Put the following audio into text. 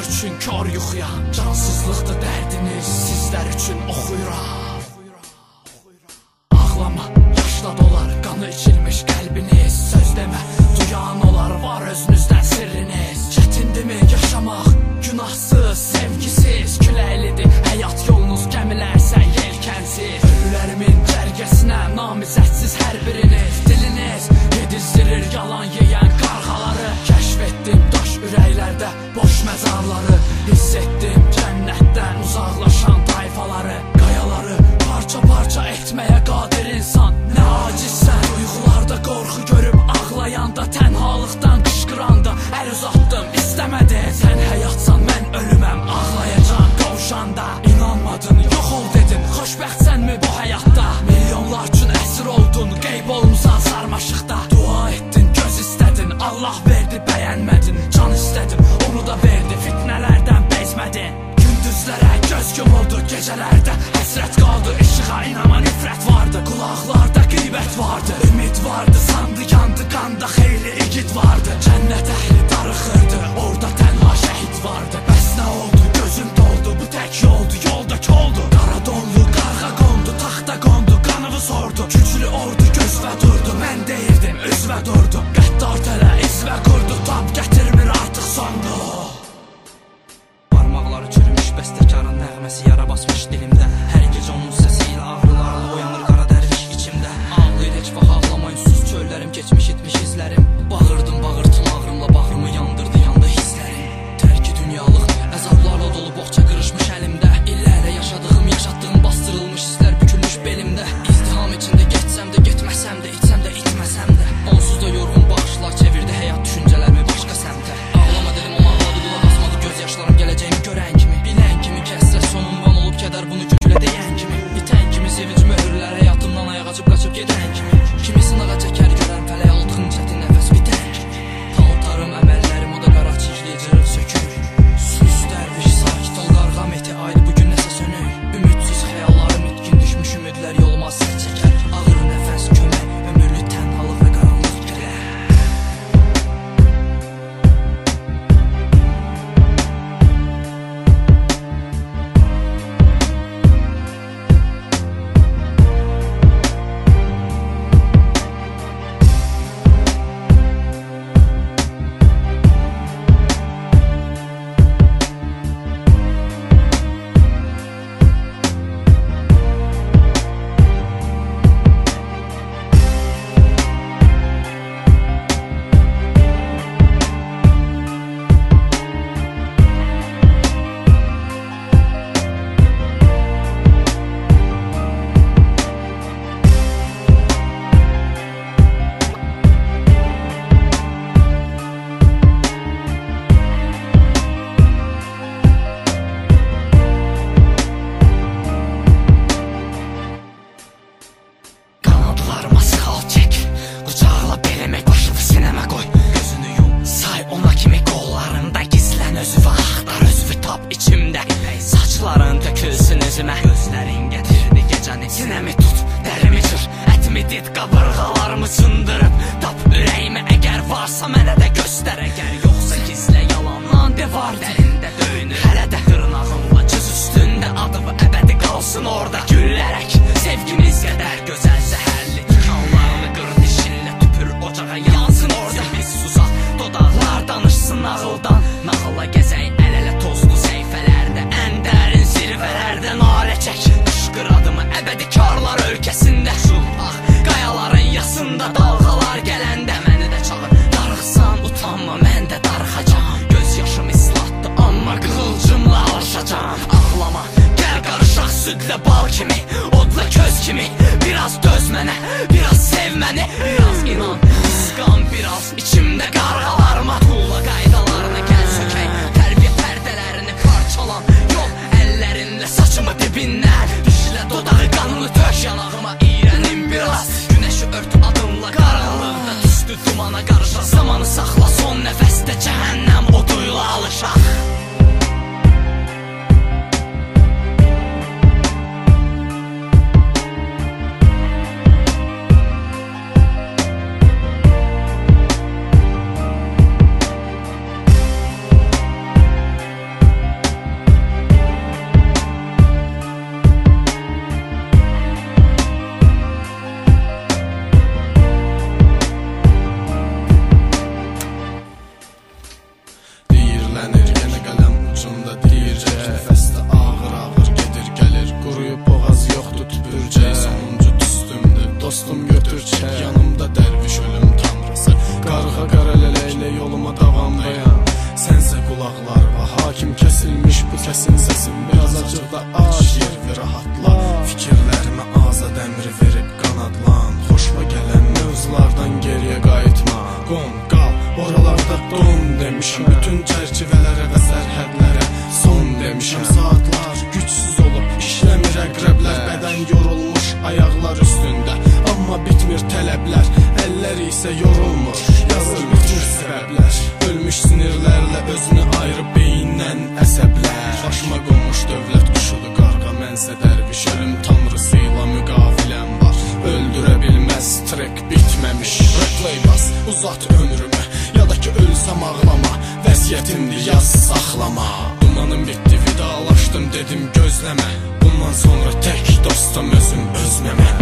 Onlar üçün kör yuxuya, cansızlıqdır dərdiniz, sizlər üçün oxuyuram. Ağlama, yaşla dolar, qanı içilmiş qəlbiniz. Söz demə, duyan olar, var özünüzdən sirriniz. Çətindirmi yaşamaq, günahsız, sevgisiz, küləklidir həyat yolunuz, gəmilərsə yelkənsiz. Ölülərimin cərgəsinə namizədsiz hər biriniz. Diliniz yedizdirir yalan yeyən qarğaları. Kəşf etdim daş ürəklərdə boş məzarları. Hiss etdim cənnətdən uzaqlaşan tayfaları. Qayaları parça-parça etməyə qadir insan. Nə acizsən, duyğularda qorxu görüb ağlayanda, tənhalıqdan qışqıranda əl uzatdım, istəmədin. Sən həyatsan, mən ölüməm, ağlayacaq qovşanda. İnanmadın, yox ol dedin, xoşbəxtsənmi bu həyatda? Milyonlar üçün əsir oldun, qeyb olmusan sarmaşıqda. Dua etdin, göz istədin, Allah verdi, bəyənmədin. Can istədim, onu da verdi, fitnələrdən bezmədin. Gündüzlərə göz yumuldu, gecələrdə həsrət qaldı. İşığa inama nifrət vardı, qulaqlarda qeybət vardı. Ümid vardı, sandı yandı, qanda xeyli igid vardı. Cənnət əhli darıxırdı, orada tənha şəhid vardı. Bəs nə oldu, gözüm doldu, bu tək yoldu, yolda koldu. Qara donlu, qarğa qondu, taxta qondu, qanıvı sordu. Güclü ordu gözvə durdu, mən deyirdim, üzvə durdu. Qəddar tələ izvə qurdu, tab gətirmir artıq sondu. Parmaqları çürümüş bəstəkarın nəğməsi yara basmış dilimdə. Hər gecə onun səsi ilə ağrılarla oyanır qara dərviş içimdə. Ağlayır heç vaxt ağlamayın, sus çöllərim, keçmiş itmiş izlərim. Bağırdım, bağırtım ağrımla bağrımı yandırdı, yandı hisslərim. Tərki dünyalıq, əzablarla dolu boğça qırışmış əlimdə. İllərlə yaşadığım, yaşatdığım bastırılmış hisslər bükülmüş belimdə. İzdiham içində getsəm də, getməsəm də, itsəm də, itməsəm də. Onsuz da yorğun baxışlar çevirdi həyat düşüncələrimi başqa səmtə. Ağlama dedim, o ağladı, qulaq asmadı, göz yaşlarım gələcəyimi görən kimi. Bilən kimi, kəsrət sonundan olub kədər bunu güclə deyən kimi. Bitən kimi, sevinc möhürlər həyatımdan ayaq açıb qaçıb gedən kimi. Kimi sınağa çəkər görən fələk aldığım çətin nəfəs bitən kimi. Paltarım, əməllərim, o da qara çiçliyə cırıq sökür. Sus dərviş, sakit ol, qarğam eti aydı, bugün nəsə sönür. Ümidsiz xəyallarım itkin düşmüş, ümidlər yoluma sərt çəkər. Ağır nəfəs, kömək, ömürlü tənhalıq və qaranlıq fikirlər. Gözlərin gətirdi gecəni, sinəmi tut, dərimi çır, ətimi did, qabırğalarımı sındırıb. Tap ürəyimi, əgər varsa mənə də göstər. Əgər yoxsa gizlə, yalandan de var, dərində döyünür. Hələ də dırnağımla cız üstündə adım əbədi qalsın orada. Güllərək, sevgimiz qədər gözəl zəhərli tikanlarını qır dişinlə tüpür ocağa yansın orada. Simiz susat, dodaqlar danışsın nağıldan. Nağıla gəzək, əl-ələ tozlu səhifələrdə, ən dərin zirvələrdə narə çək. Qışqır adımı əbədi karlar ölkəsində. Şulaq, qayaların yasında dalğalar gələndə məni də çağır. Darıxsan, utanma, mən də darıxacam. Göz yaşım islatdı, amma qığılcımla alışacam. Ağlama, gəl qarışaq südlə bal kimi, odla köz kimi. Biraz döz mənə, biraz sev məni, biraz inan, qısqan biraz içimdə qarğalarıma. Tuğla qaydalarını gəl sökək, tərbiyə pərdələrini parçalan. Yol əllərinlə saçımı dibindən, dişlə dodağı qanını tök. Yanağıma iyrənim biraz, günəşi ört adımla, qaranlıqda düşdü dumana qarışaq. Zamanı saxla, son nəfəsdə cəhənnəm oduyla alışaq. tələblər, əllər isə yorulmur, yazır bütün səbəblər. Ölmüş sinirlərlə özünü ayırıb beyindən əsəblər. Başıma qonmuş dövlət quşudur qarğa, mənsə dərviş, ölüm tanrısıyla müqaviləm var. Öldürə bilməz, trek bitməmiş, replay bas, uzat ömrümü, ya da ki ölsəm ağlama, vəziyyətimdir yaz saxlama. Dumanım bitdi, vidalaşdım, dedim gözləmə, bundan sonra tək dostum özüm özməmə.